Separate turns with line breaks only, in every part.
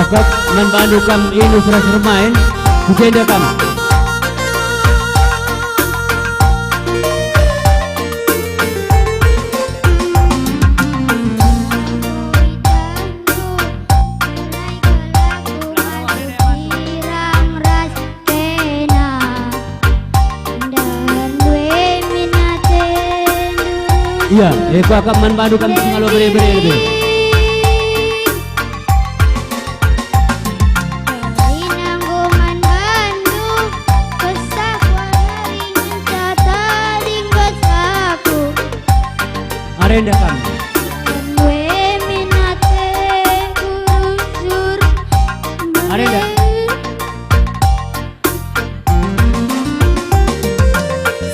Bakat membantu kam ilustrasi bermain Bujenda kam. Iya, aku akan membantu kam singalo beri-beri. Arenda kam. Arenda.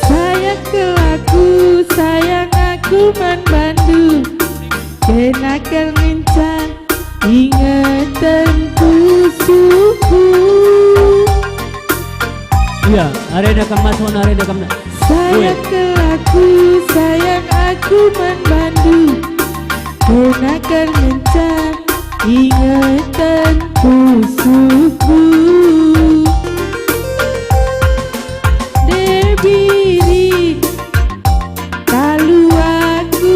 Sayang kelaku, sayang aku membantu. Kenakal ngencan ingatan suku.
Iya, arenda kam masuk arenda kam.
Sayang kelaku, sayang aku membantu. Kenakal ngencan ingatan suku. Debiri talu aku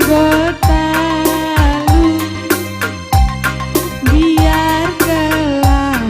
gotalu biar kelak.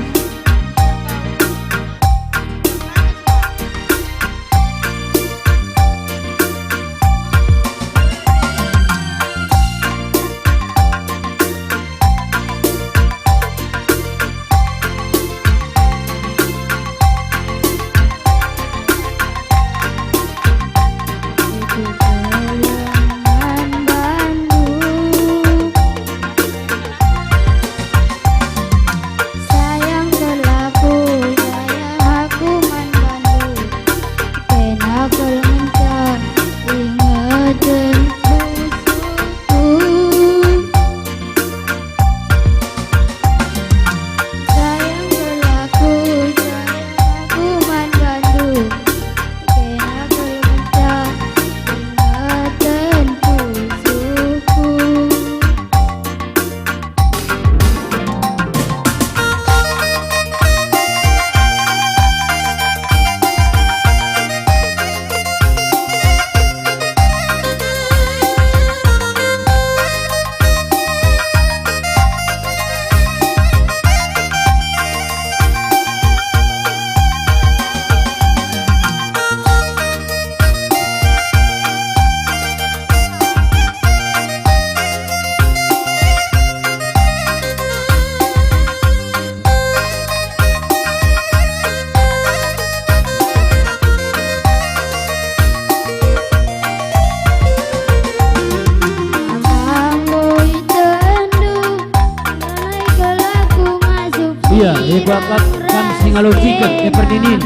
Iya, aku akan kam singalo chicken perdinin.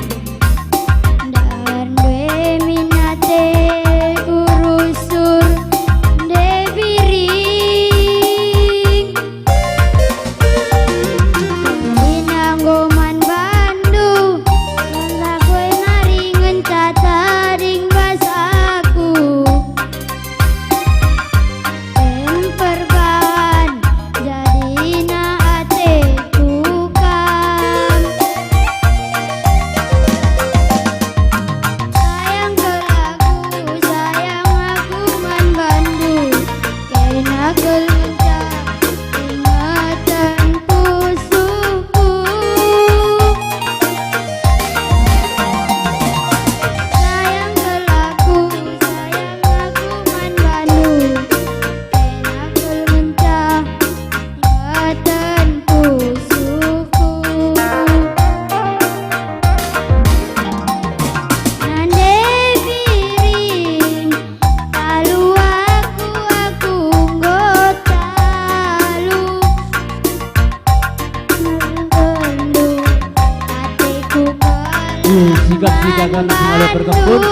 Sikap-sikap kan singalo berkebun.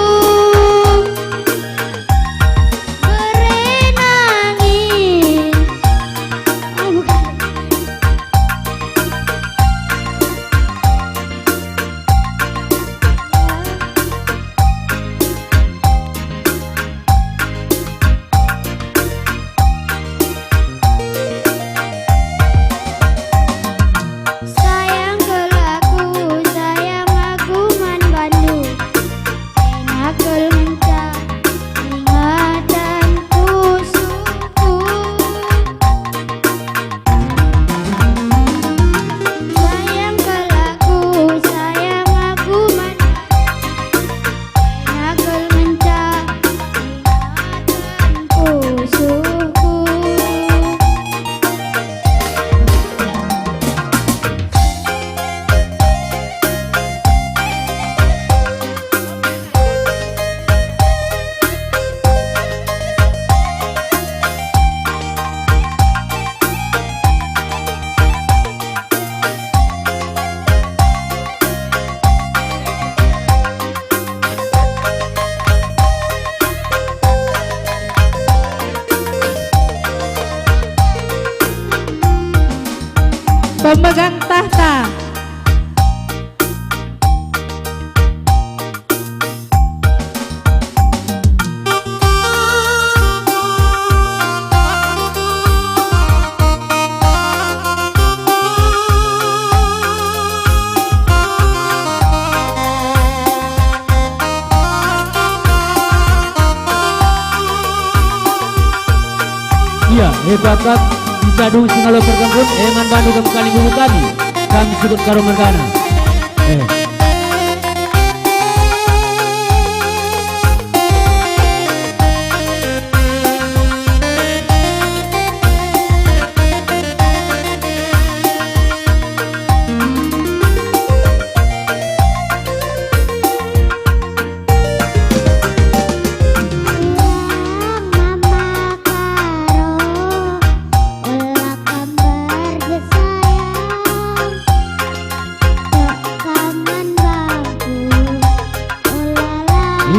Iya, bakat dicadung singalo perkembun eman bandu kam kali buku kami kami sebut karo mergana.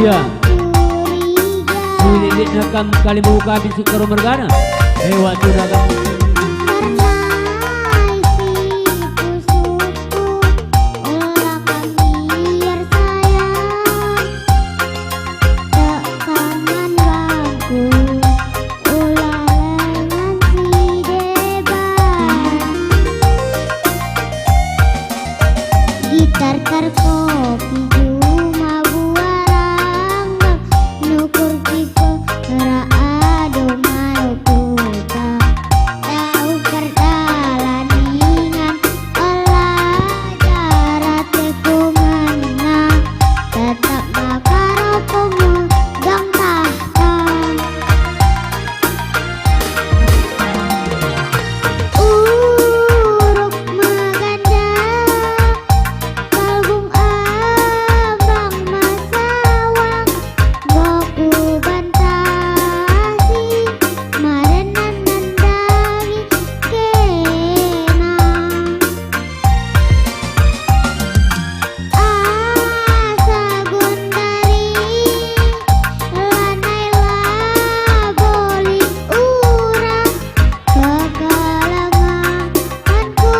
Iya, sulit nakam kali buku kami sukaro mergana. Waktu nakam
gitar kopi cuma buarang nukur tipe raado mau puta tahu perjalanan olah jarak kumana tetap makaro pemegang tahta uruk maganda kalbung abang masawang boku bantasi marenan nandangi kena asa gundari lanai laboli urang kekalanganku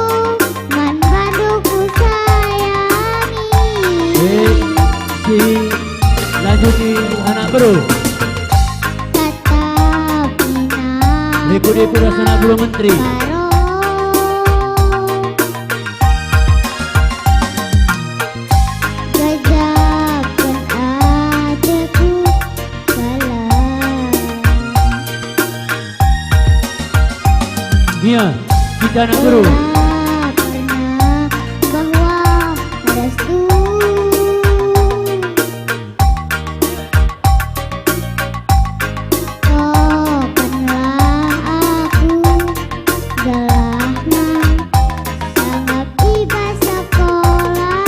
man banduku sayangi
si lanjut di anak bro.
tetap
Depo rasana bro menteri.
karo gajahkan adekku salam
Iya, kita anak bro.
tak pernah bahwa restu kopanlah aku galahna sangat iba sekolah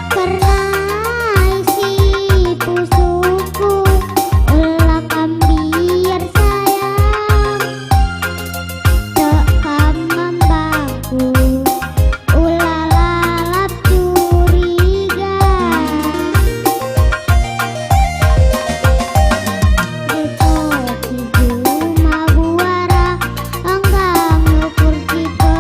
pernah isi pusuku ulah kambiar sayang tekam membaku ulah lalap curiga depo cuma buara anggang nukur tipe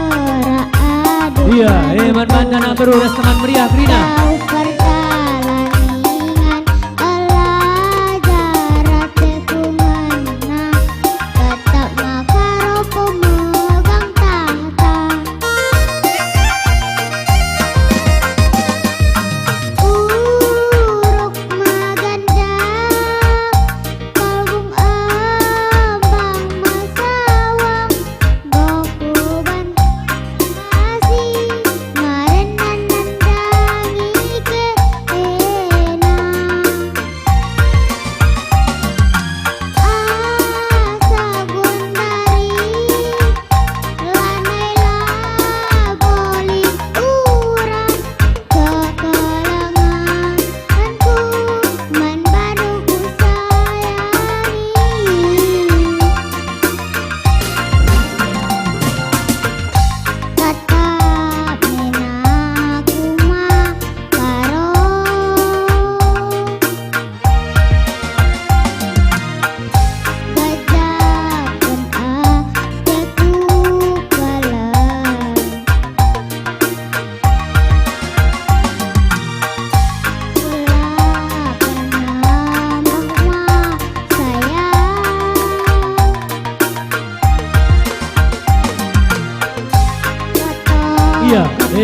raado
Iya, eman mantan anak bro restoran meriah Brina.
tahu perjalanan olah jarak kumana tetap makaro pemegang tahta uruk maganda kalbung abang masawang boku bantasi marenan nandangi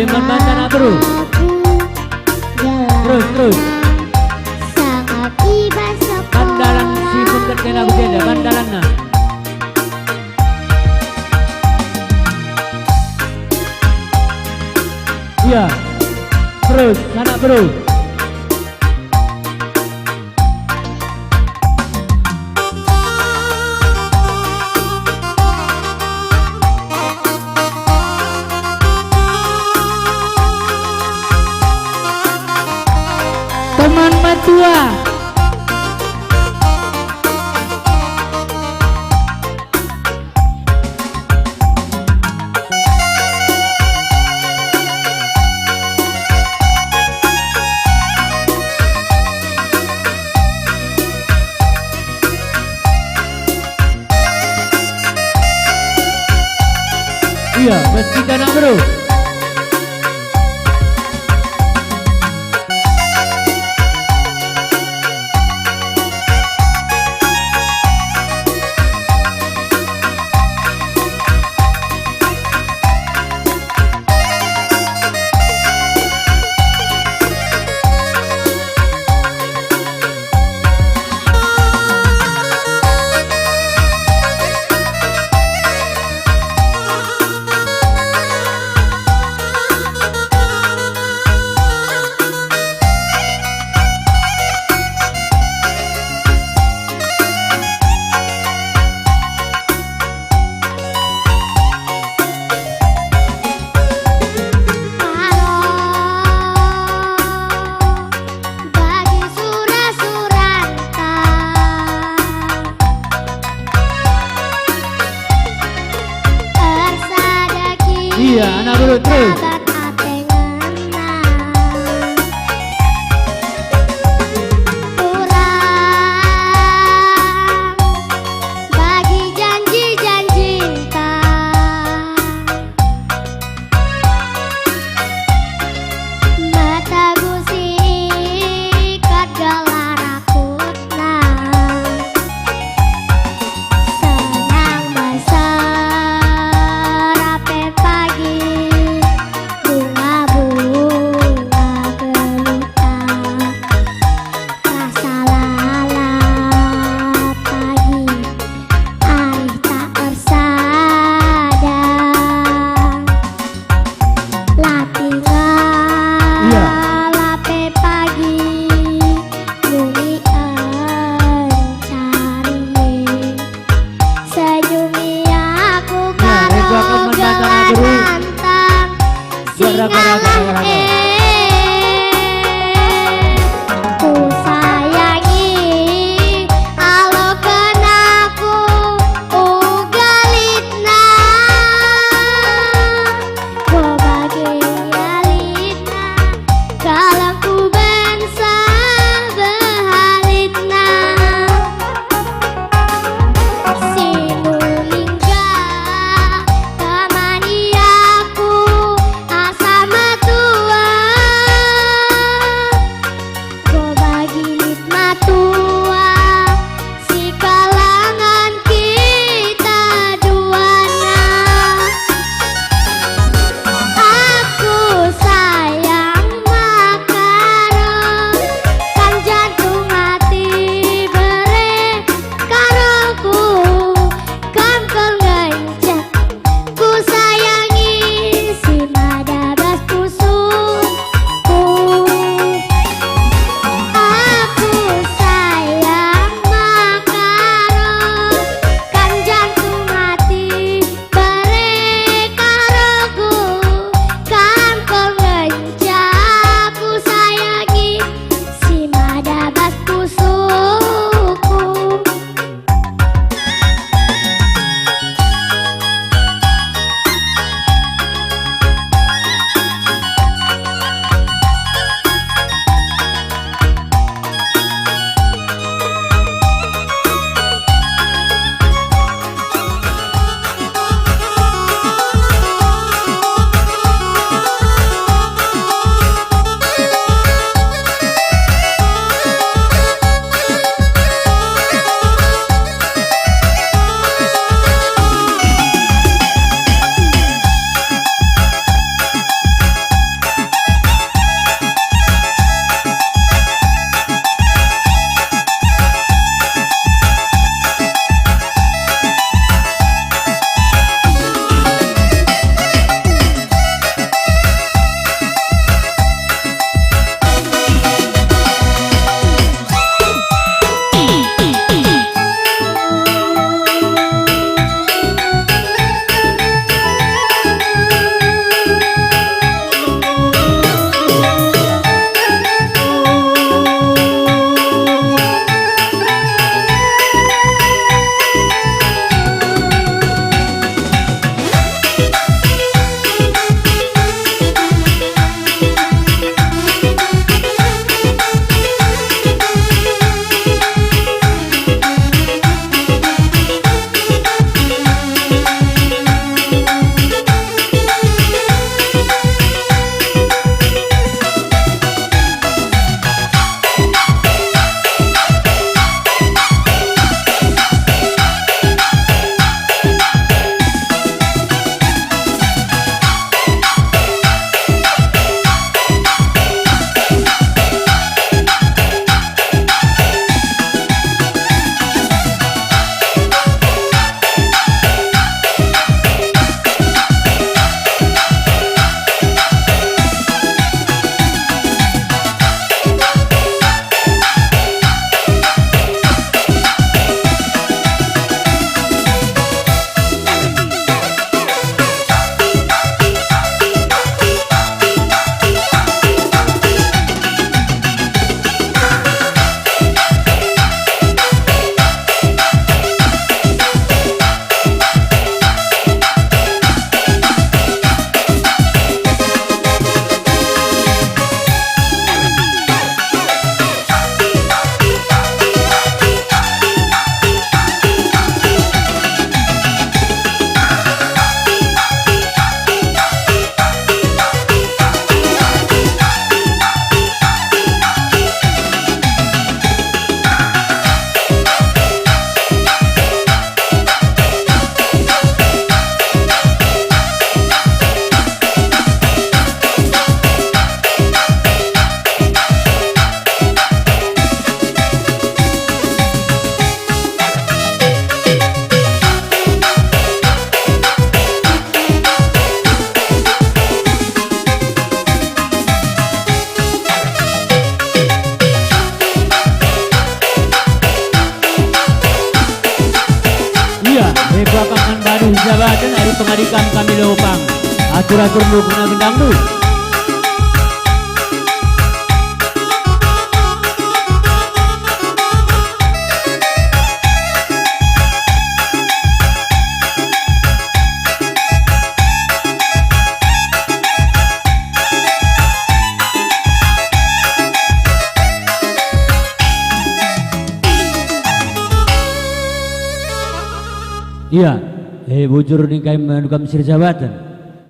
Eman Bandana bro. Terus.
Sang akibat
Bandalan si
sekolah
punten kena bujenda bandalanna. Iya. Terus anak bro.
Teman matua.
Iya, meski anak bro.
bagi surah-suranta tersadaki
Iya, anak bro terus.
kabar atengena kurang bagi janji-janji mata gusi ikat galar rakutna senang besar rape pagi
Sirzawatan hari pengadikan kami lopang atur-atur mukuna gendang du. Iya, bujur ni kami menukam Sirzawatan.